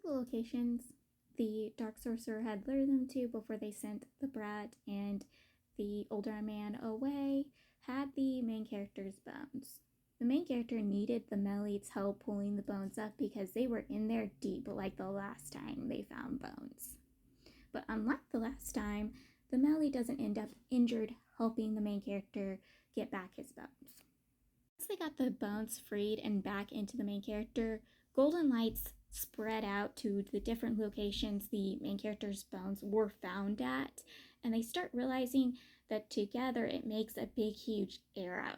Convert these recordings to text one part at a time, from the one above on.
the locations the Dark Sorcerer had lured them to before they sent the brat and the older man away had the main character's bones. The main character needed the Melead's help pulling the bones up because they were in there deep like the last time they found bones. But unlike the last time, the Melead doesn't end up injured helping the main character get back his bones. Once they got the bones freed and back into the main character, golden lights spread out to the different locations the main character's bones were found at, and they start realizing that together it makes a big, huge era.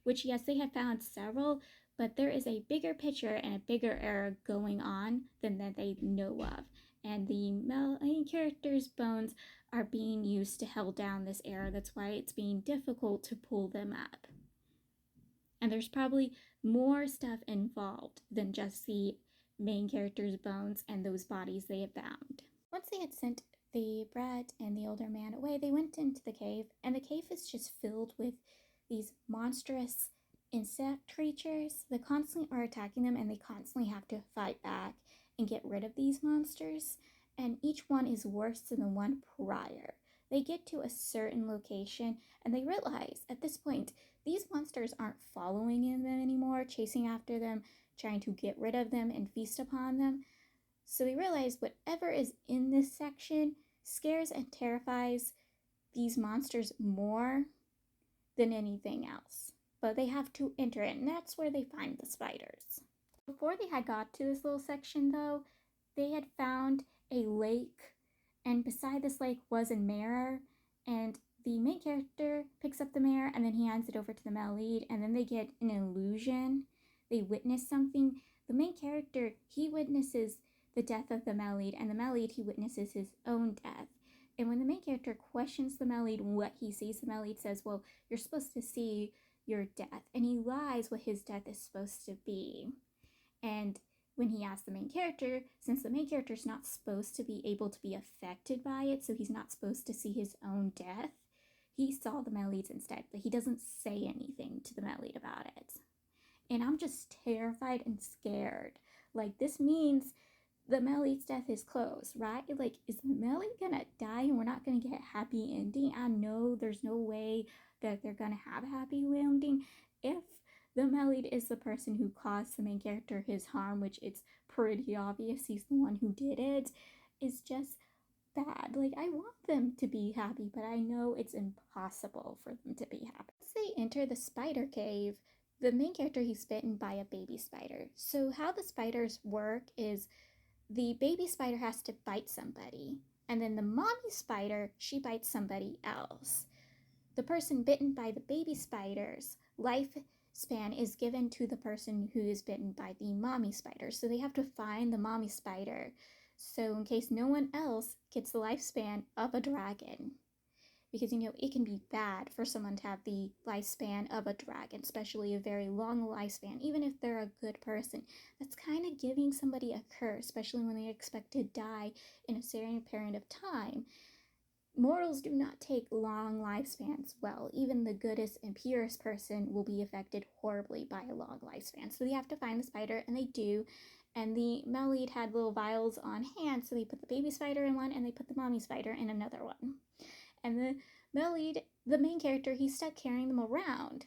Which, yes, they have found several, but there is a bigger picture and a bigger era going on than that they know of. And the main character's bones are being used to hold down this era. That's why it's being difficult to pull them up. And there's probably more stuff involved than just the main character's bones and those bodies they have found. Once they had sent the brat and the older man away, they went into the cave, and the cave is just filled with these monstrous insect creatures that constantly are attacking them, and they constantly have to fight back and get rid of these monsters, and each one is worse than the one prior. They get to a certain location and they realize at this point these monsters aren't following them anymore, chasing after them, trying to get rid of them and feast upon them. So they realize whatever is in this section scares and terrifies these monsters more than anything else. But they have to enter it, and that's where they find the spiders. Before they had got to this little section, though, they had found a lake, and beside this lake was a mirror, and the main character picks up the mirror, and then he hands it over to the Melead, and then they get an illusion. They witness something. The main character, he witnesses the death of the Melead, and the Melead, he witnesses his own death. And when the main character questions the Melead what he sees, the Melead says, well, you're supposed to see your death. And he lies what his death is supposed to be. And when he asks the main character, since the main character is not supposed to be able to be affected by it, so he's not supposed to see his own death, he saw the Melead's instead, but he doesn't say anything to the Melead about it. And I'm just terrified and scared. Like, this means the Melead's death is close, right? Like, is the Melead gonna die and we're not gonna get a happy ending? I know there's no way that they're gonna have a happy ending if the Melead is the person who caused the main character his harm, which it's pretty obvious he's the one who did it. Is just bad. Like, I want them to be happy, but I know it's impossible for them to be happy. As they enter the spider cave, the main character, he's bitten by a baby spider. So how the spiders work is the baby spider has to bite somebody, and then the mommy spider, she bites somebody else. The person bitten by the baby spider's lifespan is given to the person who is bitten by the mommy spider. So they have to find the mommy spider, so in case no one else gets the lifespan of a dragon. Because, it can be bad for someone to have the lifespan of a dragon, especially a very long lifespan, even if they're a good person. That's kind of giving somebody a curse, especially when they expect to die in a certain period of time. Mortals do not take long lifespans well. Even the goodest and purest person will be affected horribly by a long lifespan. So they have to find the spider, and they do. And the Melead had little vials on hand, so they put the baby spider in one, and they put the mommy spider in another one. And the Melead, the main character, he's stuck carrying them around.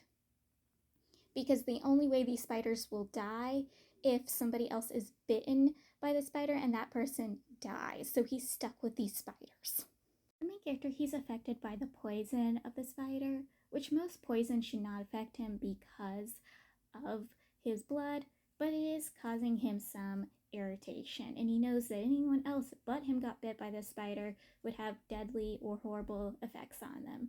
Because the only way these spiders will die if somebody else is bitten by the spider and that person dies. So he's stuck with these spiders. The main character, he's affected by the poison of the spider, which most poison should not affect him because of his blood, but it is causing him some irritation, and he knows that anyone else but him got bit by the spider would have deadly or horrible effects on them.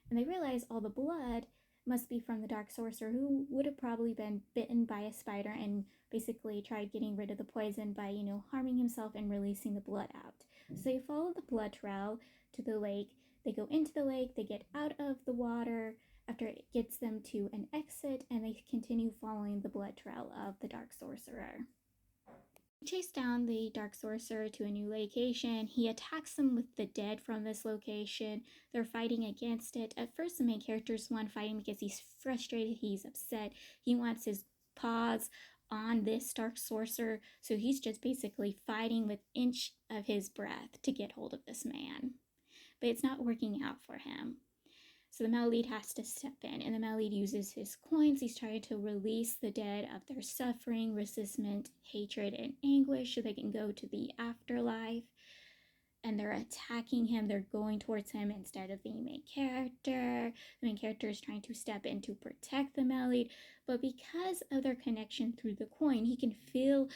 And they realize all the blood must be from the Dark Sorcerer, who would have probably been bitten by a spider and basically tried getting rid of the poison by, harming himself and releasing the blood out. So they follow the blood trail to the lake. They go into the lake, they get out of the water after it gets them to an exit, and they continue following the blood trail of the Dark Sorcerer. He chased down the Dark Sorcerer to a new location. He attacks them with the dead from this location. They're fighting against it. At first, the main character's one fighting because he's frustrated, he's upset. He wants his paws on this dark sorcerer, so he's just basically fighting with inch of his breath to get hold of this man. But it's not working out for him. So the Maleid has to step in, and the Maleid uses his coins. He's trying to release the dead of their suffering, resentment, hatred, and anguish so they can go to the afterlife. And they're attacking him. They're going towards him instead of the main character. The main character is trying to step in to protect the Maleid, but because of their connection through the coin, he can feel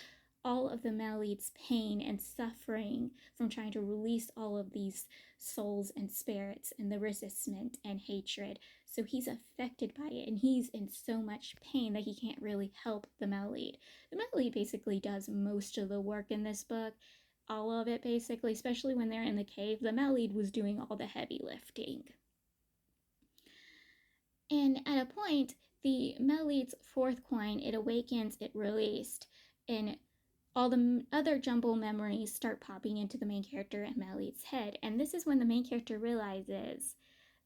all of the Maleid's pain and suffering from trying to release all of these souls and spirits and the resentment and hatred. So he's affected by it, and he's in so much pain that he can't really help the Maleid. The Maleid basically does most of the work in this book. All of it, basically, especially when they're in the cave. The Maleid was doing all the heavy lifting. And at a point, the Maleid's fourth coin, it awakens, it released, and all the other jumble memories start popping into the main character and Maleid's head. And this is when the main character realizes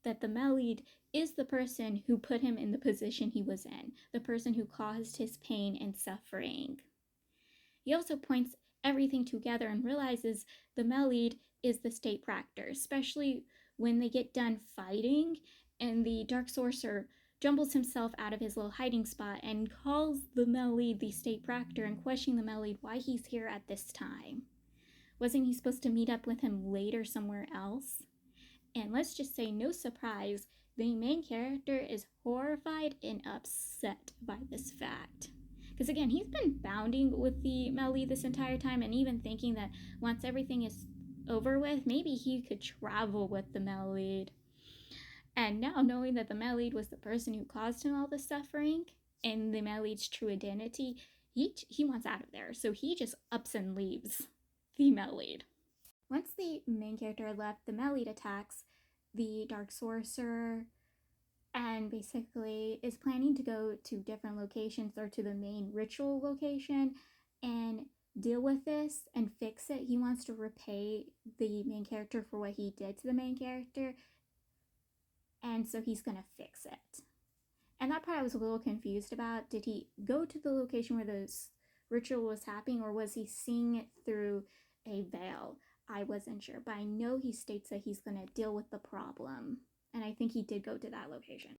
that the Maleid is the person who put him in the position he was in, the person who caused his pain and suffering. He also points everything together and realizes the Maleid is the state practor, especially when they get done fighting and the dark sorcerer jumbles himself out of his little hiding spot and calls the Maleid the state practor and questioning the Maleid why he's here at this time. Wasn't he supposed to meet up with him later somewhere else? And let's just say, no surprise, the main character is horrified and upset by this fact. Because again, he's been bounding with the Maleid this entire time, and even thinking that once everything is over with, maybe he could travel with the Maleid. And now, knowing that the Maleid was the person who caused him all the suffering and the Maleid's true identity, he wants out of there. So he just ups and leaves the Maleid. Once the main character left, the Maleid attacks the dark sorcerer and basically is planning to go to different locations or to the main ritual location and deal with this and fix it. He wants to repay the main character for what he did to the main character, and so he's gonna fix it. And that part I was a little confused about. Did he go to the location where this ritual was happening, or was he seeing it through a veil? I wasn't sure, but I know he states that he's gonna deal with the problem, and I think he did go to that location.